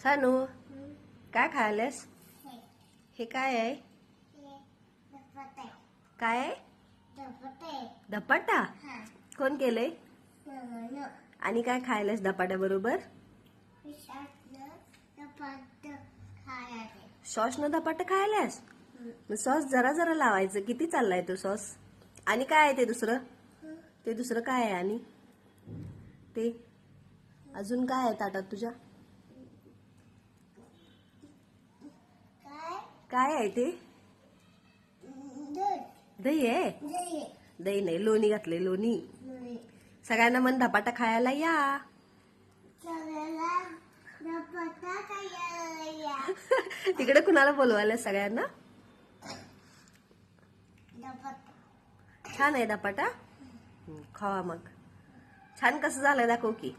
सानू काय खायलेस? हे काय आहे? काय आहे? धपाटा. कोण केलंय? आणि काय खायलेस धपाट्या बरोबर? सॉस न धपाटा खायलास? सॉस जरा जरा लावायचं. किती चाललाय तो सॉस? आणि काय आहे ते दुसरं? ते दुसरं काय आहे? आणि ते अजून काय आहे ताटात तुझ्या? काय आहे ते? दही आहे? दही नाही, लोणी घातले. लोणी. सगळ्यांना मन धपाटा खायला या. तिकडे कुणाला बोलवायला सगळ्यांना? छान आहे धपाटा. खावा मग. छान कसं झालंय दाखव की.